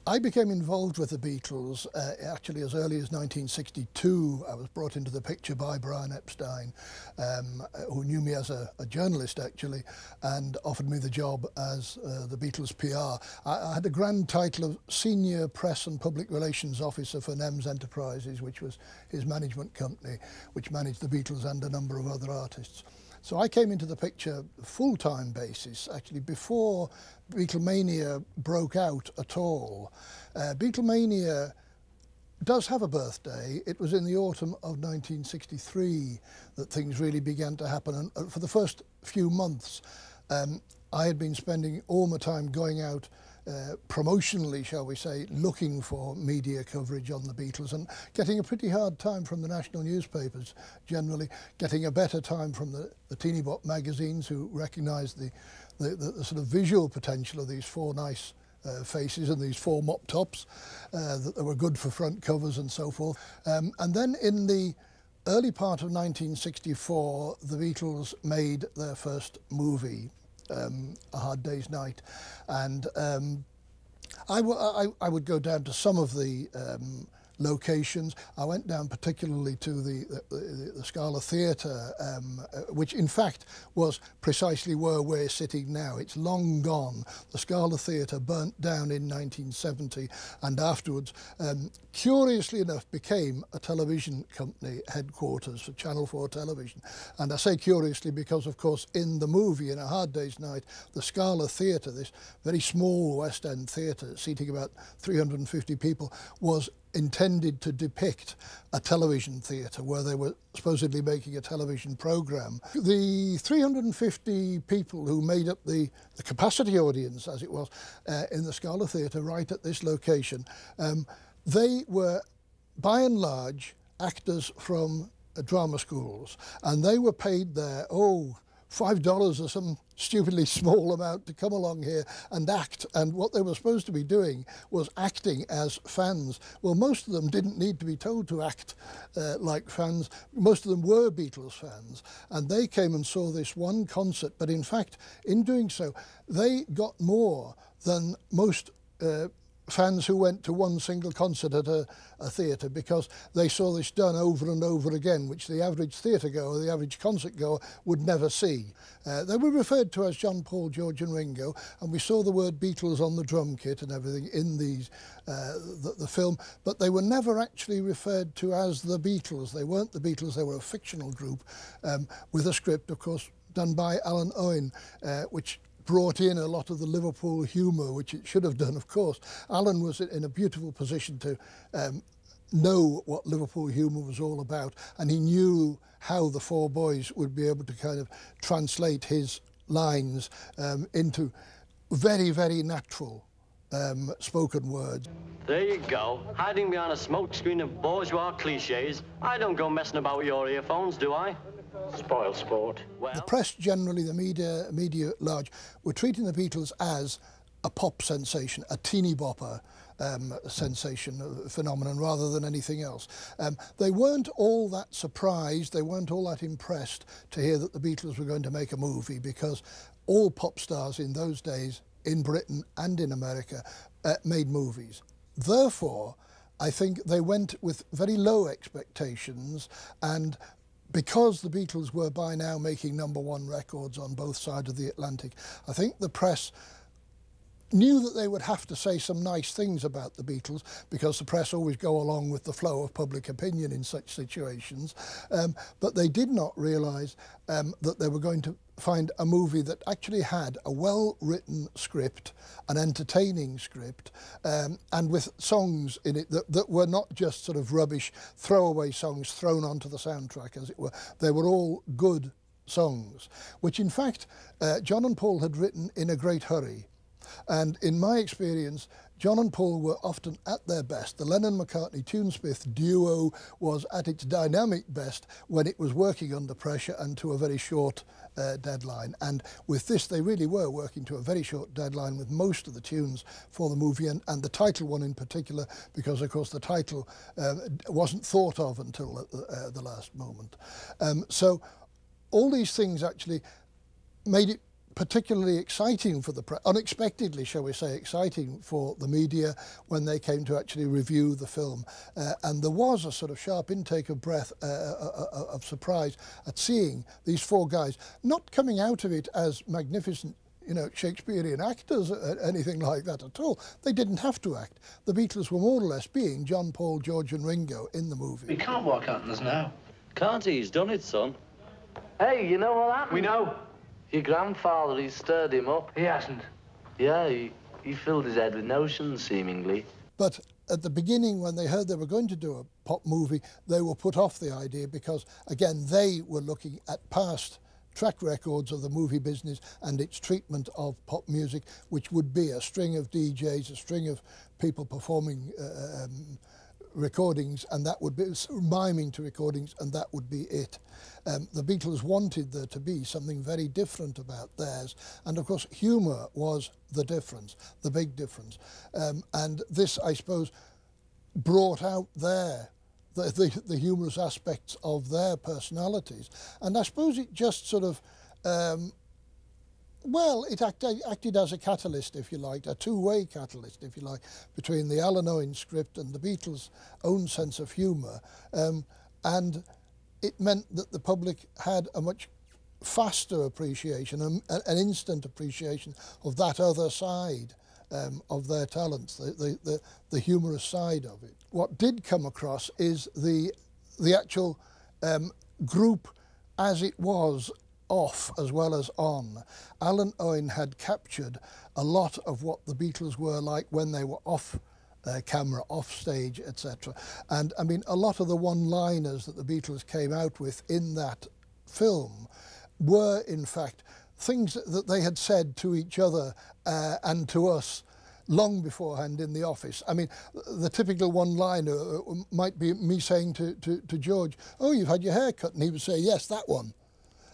I became involved with the Beatles actually as early as 1962. I was brought into the picture by Brian Epstein, who knew me as a journalist actually, and offered me the job as the Beatles PR. I had the grand title of Senior Press and Public Relations Officer for NEMS Enterprises, which was his management company, which managed the Beatles and a number of other artists. So I came into the picture full-time basis, actually before Beatlemania broke out at all. Beatlemania does have a birthday. It was in the autumn of 1963 that things really began to happen. And for the first few months, I had been spending all my time going out promotionally, shall we say, looking for media coverage on the Beatles and getting a pretty hard time from the national newspapers generally, getting a better time from the teeny bop magazines who recognised the sort of visual potential of these four nice faces and these four mop tops, that they were good for front covers and so forth. And then in the early part of 1964, the Beatles made their first movie, A Hard Day's Night, and I would go down to some of the locations. I went down particularly to the Scala Theatre, which in fact was precisely where we're sitting now. It's long gone. The Scala Theatre burnt down in 1970 and afterwards, curiously enough, became a television company headquarters for Channel 4 Television. And I say curiously because, of course, in the movie, in A Hard Day's Night, the Scala Theatre, this very small West End theatre seating about 350 people, was intended to depict a television theatre where they were supposedly making a television programme. The 350 people who made up the capacity audience, as it was, in the Scala Theatre right at this location, they were by and large actors from drama schools, and they were paid there, $5 or some stupidly small amount to come along here and act. And what they were supposed to be doing was acting as fans. Well, most of them didn't need to be told to act like fans. Most of them were Beatles fans. And they came and saw this one concert. But in fact, in doing so, they got more than most fans who went to one single concert at a theatre, because they saw this done over and over again, which the average theatre goer, the average concert goer, would never see. They were referred to as John, Paul, George and Ringo, and we saw the word Beatles on the drum kit and everything in these the film, but they were never actually referred to as the Beatles. They weren't the Beatles, they were a fictional group with a script, of course, done by Alan Owen, which brought in a lot of the Liverpool humour, which it should have done, of course. Alan was in a beautiful position to know what Liverpool humour was all about, and he knew how the four boys would be able to kind of translate his lines into very, very natural spoken words. There you go, hiding behind a smokescreen of bourgeois cliches. I don't go messing about with your earphones, do I? Spoil sport. Well, the press generally, the media at large, were treating the Beatles as a pop sensation, a teeny bopper sensation, phenomenon, rather than anything else. They weren't all that surprised, they weren't all that impressed to hear that the Beatles were going to make a movie, because all pop stars in those days, in Britain and in America, made movies. Therefore, I think they went with very low expectations, and because the Beatles were by now making #1 records on both sides of the Atlantic, I think the press knew that they would have to say some nice things about the Beatles, because the press always go along with the flow of public opinion in such situations. But they did not realise that they were going to find a movie that actually had a well-written script, an entertaining script, and with songs in it that were not just sort of rubbish, throwaway songs thrown onto the soundtrack, as it were. They were all good songs, which in fact John and Paul had written in a great hurry. And in my experience, John and Paul were often at their best. The Lennon-McCartney Tunesmith duo was at its dynamic best when it was working under pressure and to a very short deadline. And with this, they really were working to a very short deadline with most of the tunes for the movie, and the title one in particular, because of course the title wasn't thought of until the last moment. So all these things actually made it particularly exciting for the press, unexpectedly, shall we say, exciting for the media when they came to actually review the film. And there was a sort of sharp intake of breath, of surprise at seeing these four guys not coming out of it as magnificent, you know, Shakespearean actors or anything like that at all. They didn't have to act. The Beatles were more or less being John, Paul, George and Ringo in the movie. We can't walk out on us now. Can't he? He's done it, son. Hey, you know what happened? We know. Your grandfather, he stirred him up. He hasn't. Yeah, he filled his head with notions, seemingly. But at the beginning, when they heard they were going to do a pop movie, they were put off the idea because, again, they were looking at past track records of the movie business and its treatment of pop music, which would be a string of DJs, a string of people performing recordings, and that would be miming to recordings, and that would be it. The Beatles wanted there to be something very different about theirs, and of course humour was the difference, the big difference. And this, I suppose, brought out the humorous aspects of their personalities, and I suppose it just sort of well, it acted as a catalyst, if you like, a two-way catalyst, if you like, between the Alan Owen script and the Beatles' own sense of humour. And it meant that the public had a much faster appreciation, an instant appreciation of that other side of their talents, the humorous side of it. What did come across is the actual group as it was, off as well as on. Alan Owen had captured a lot of what the Beatles were like when they were off camera, off stage, etc. And I mean, a lot of the one-liners that the Beatles came out with in that film were, in fact, things that they had said to each other and to us long beforehand in the office. I mean, the typical one-liner might be me saying to George, "Oh, you've had your hair cut," and he would say, "Yes, that one."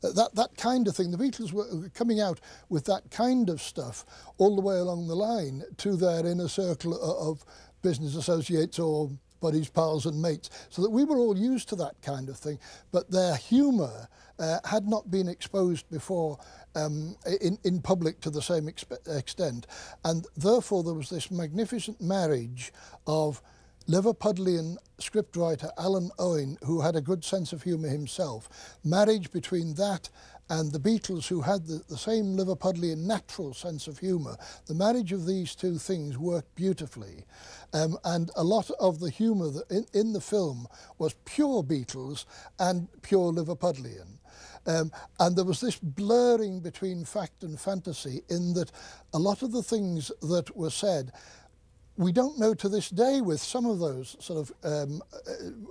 That kind of thing. The Beatles were coming out with that kind of stuff all the way along the line to their inner circle of business associates or buddies, pals and mates, so that we were all used to that kind of thing. But their humour had not been exposed before in public to the same extent. And therefore there was this magnificent marriage of Liverpudlian scriptwriter Alan Owen, who had a good sense of humour himself, marriage between that and the Beatles, who had the same Liverpudlian natural sense of humour. The marriage of these two things worked beautifully. And a lot of the humour in the film was pure Beatles and pure Liverpudlian. And there was this blurring between fact and fantasy in that a lot of the things that were said, we don't know to this day with some of those sort of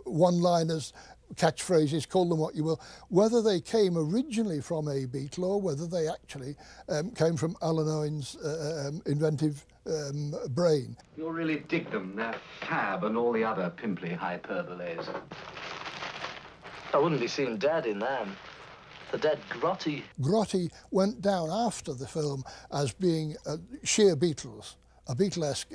one-liners, catchphrases, call them what you will, whether they came originally from a Beatle or whether they actually came from Alan Owen's inventive brain. You'll really dig them, that fab and all the other pimply hyperboles. I wouldn't be seen dead in them. The dead grotty. Grotty went down after the film as being sheer Beatles. A Beatlesque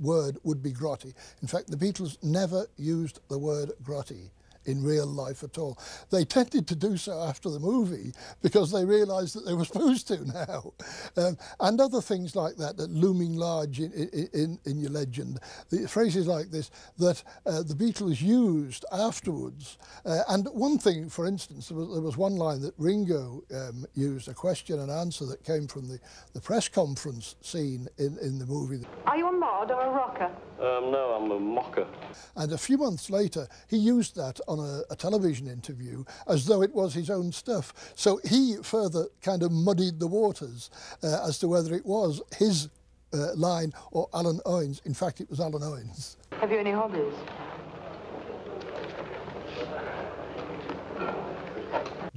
word would be grotty. In fact, the Beatles never used the word grotty in real life at all. They tended to do so after the movie because they realised that they were supposed to now. And other things like that looming large in your legend. The phrases like this that the Beatles used afterwards. And one thing, for instance, there was one line that Ringo used, a question and answer that came from the press conference scene in the movie. Are you a mod or a rocker? No, I'm a mocker. And a few months later, he used that on a television interview as though it was his own stuff. So he further kind of muddied the waters as to whether it was his line or Alan Owen's. In fact, it was Alan Owen's. Have you any hobbies?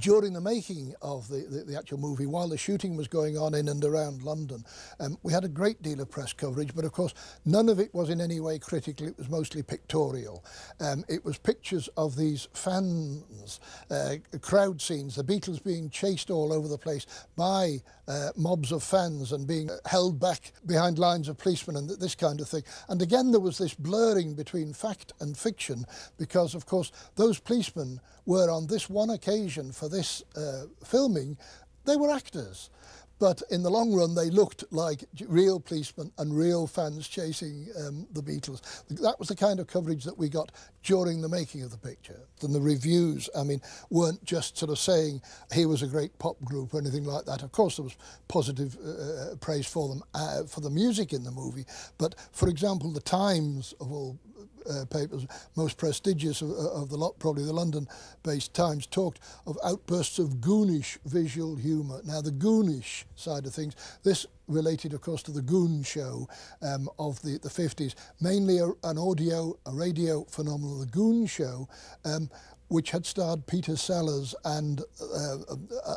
During the making of the actual movie, while the shooting was going on in and around London, we had a great deal of press coverage, but of course none of it was in any way critical. It was mostly pictorial. It was pictures of these fans, crowd scenes, the Beatles being chased all over the place by mobs of fans and being held back behind lines of policemen and this kind of thing. And again, there was this blurring between fact and fiction because, of course, those policemen were on this one occasion for this filming They were actors. But in the long run, they looked like real policemen and real fans chasing the Beatles. That was the kind of coverage that we got during the making of the picture. And the reviews, I mean, weren't just sort of saying, here was a great pop group or anything like that. Of course, there was positive praise for them, for the music in the movie. But, for example, the Times, of all papers, most prestigious of the lot, probably the London-based Times, talked of outbursts of goonish visual humour. Now, the goonish side of things, this related, of course, to the Goon Show of the 50s, mainly a radio phenomenon, the Goon Show, which had starred Peter Sellers and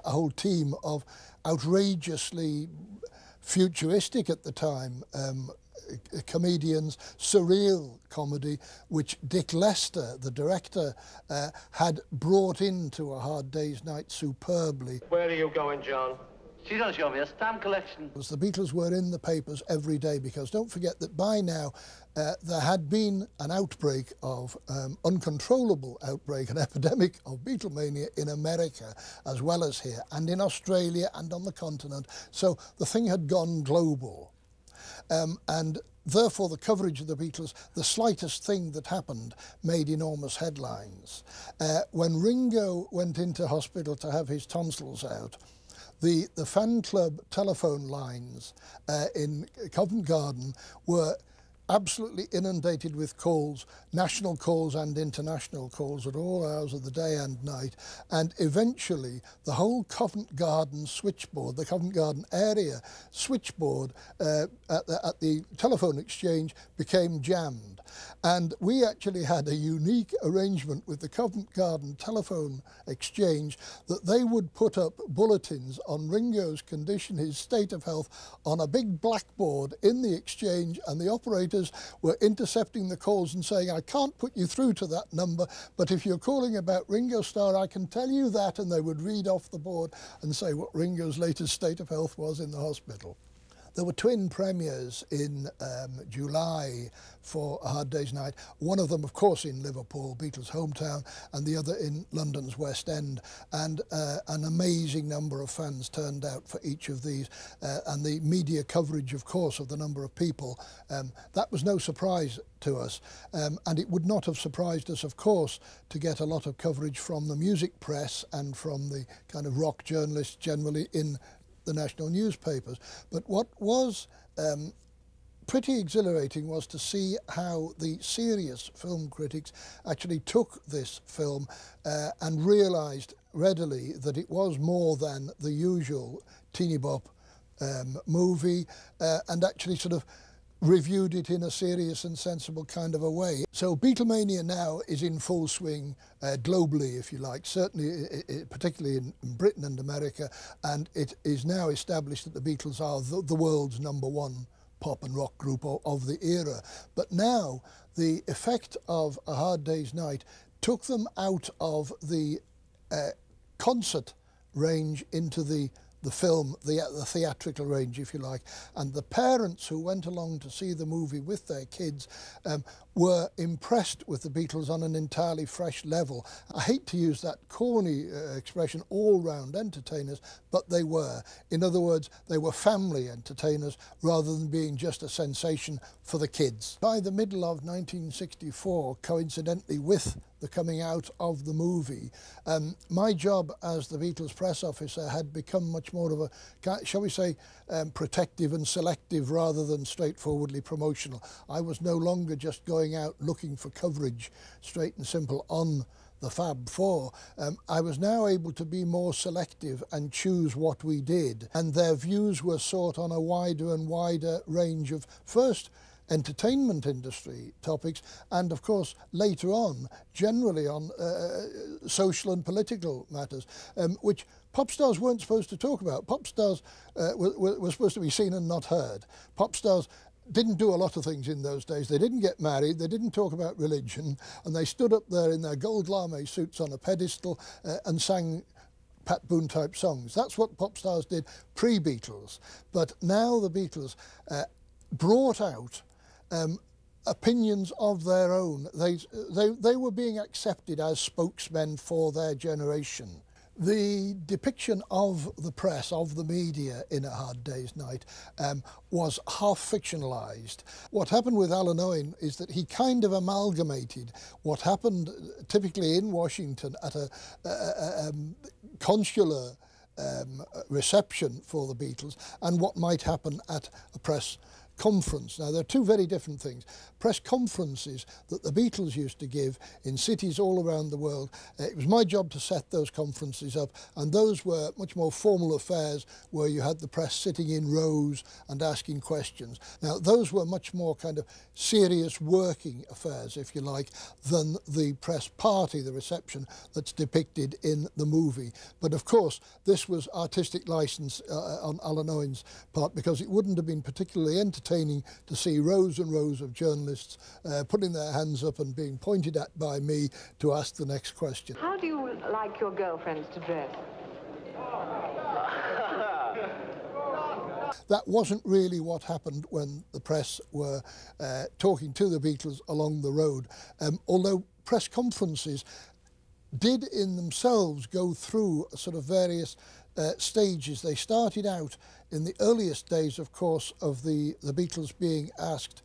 a whole team of outrageously futuristic at the time comedians, surreal comedy, which Dick Lester, the director, had brought into A Hard Day's Night superbly. Where are you going, John? She don't show me a stamp collection. The Beatles were in the papers every day, because don't forget that by now there had been an outbreak of, uncontrollable outbreak, an epidemic of Beatlemania in America as well as here, and in Australia and on the continent. So the thing had gone global. And therefore the coverage of the Beatles, the slightest thing that happened made enormous headlines. When Ringo went into hospital to have his tonsils out, the fan club telephone lines in Covent Garden were absolutely inundated with calls, national calls and international calls at all hours of the day and night. And eventually the whole Covent Garden switchboard, the Covent Garden area switchboard at the telephone exchange became jammed. And we actually had a unique arrangement with the Covent Garden telephone exchange that they would put up bulletins on Ringo's condition, his state of health, on a big blackboard in the exchange, and the operators were intercepting the calls and saying, I can't put you through to that number, but if you're calling about Ringo Starr, I can tell you that, and they would read off the board and say what Ringo's latest state of health was in the hospital. There were twin premieres in July for A Hard Day's Night. One of them, of course, in Liverpool, Beatles' hometown, and the other in London's West End. And an amazing number of fans turned out for each of these. And the media coverage, of course, of the number of people, that was no surprise to us. And it would not have surprised us, of course, to get a lot of coverage from the music press and from the kind of rock journalists generally in the national newspapers. But what was pretty exhilarating was to see how the serious film critics actually took this film and realised readily that it was more than the usual teeny bop movie, and actually sort of reviewed it in a serious and sensible kind of a way. So Beatlemania now is in full swing globally, if you like, certainly particularly in Britain and America, and it is now established that the Beatles are the world's #1 pop and rock group of the era. But now the effect of A Hard Day's Night took them out of the concert range into the film, the theatrical range, if you like, and the parents who went along to see the movie with their kids were impressed with the Beatles on an entirely fresh level. I hate to use that corny expression, all-round entertainers, but they were. In other words, they were family entertainers rather than being just a sensation for the kids. By the middle of 1964, coincidentally with the coming out of the movie, my job as the Beatles press officer had become much more of a, shall we say, protective and selective rather than straightforwardly promotional. I was no longer just going out looking for coverage, straight and simple, on the Fab Four. I was now able to be more selective and choose what we did, and their views were sought on a wider and wider range of, first, entertainment industry topics, and of course later on generally on social and political matters, which pop stars weren't supposed to talk about. Pop stars were supposed to be seen and not heard. Pop stars didn't do a lot of things in those days. They didn't get married, they didn't talk about religion, and they stood up there in their gold lame suits on a pedestal and sang Pat Boone type songs. That's what pop stars did pre-Beatles. But now the Beatles brought out opinions of their own. They were being accepted as spokesmen for their generation. The depiction of the press, of the media in A Hard Day's Night was half fictionalised. What happened with Alan Owen is that he kind of amalgamated what happened typically in Washington at a consular reception for the Beatles and what might happen at a press conference. Now, they're two very different things. Press conferences that the Beatles used to give in cities all around the world, it was my job to set those conferences up, and those were much more formal affairs where you had the press sitting in rows and asking questions. Now, those were much more kind of serious working affairs, if you like, than the press party, the reception that's depicted in the movie. But of course, this was artistic license on Alan Owen's part, because it wouldn't have been particularly entertaining to see rows and rows of journalists putting their hands up and being pointed at by me to ask the next question. How do you like your girlfriends to dress? That wasn't really what happened when the press were talking to the Beatles along the road, although press conferences did in themselves go through sort of various stages. They started out in the earliest days, of course, of the Beatles being asked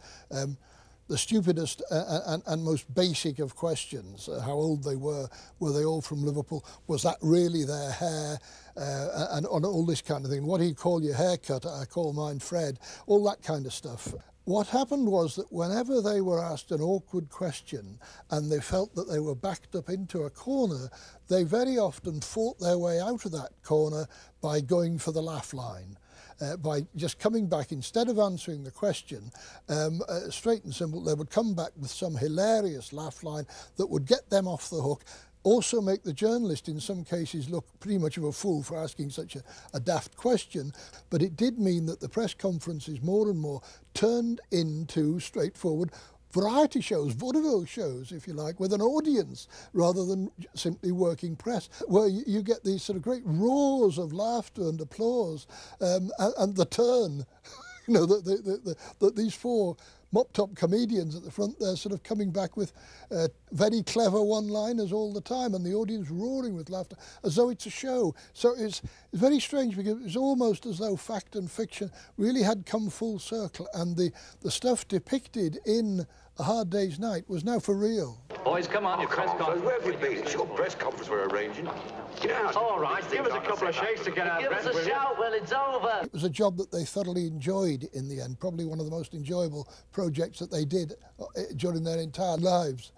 the stupidest and most basic of questions, how old they were they all from Liverpool, was that really their hair, and on all this kind of thing. What do you call your haircut? I call mine Fred, all that kind of stuff. What happened was that whenever they were asked an awkward question and they felt that they were backed up into a corner, they very often fought their way out of that corner by going for the laugh line. By just coming back, instead of answering the question, straight and simple, they would come back with some hilarious laugh line that would get them off the hook, also make the journalist in some cases look pretty much of a fool for asking such a daft question. But it did mean that the press conferences more and more turned into straightforward variety shows, vaudeville shows, if you like, with an audience rather than simply working press, where you get these sort of great roars of laughter and applause, and the turn, you know, that these four mop-top comedians at the front there sort of coming back with very clever one-liners all the time, and the audience roaring with laughter as though it's a show. So it's very strange, because it's almost as though fact and fiction really had come full circle, and the stuff depicted in A Hard Day's Night was now for real. Boys, come on, your press conference. Where have you been? It's your press conference we're arranging. Get out. All right, give us a couple of shakes to get our breath, will you? Give us a shout when it's over. It was a job that they thoroughly enjoyed in the end, probably one of the most enjoyable projects that they did during their entire lives.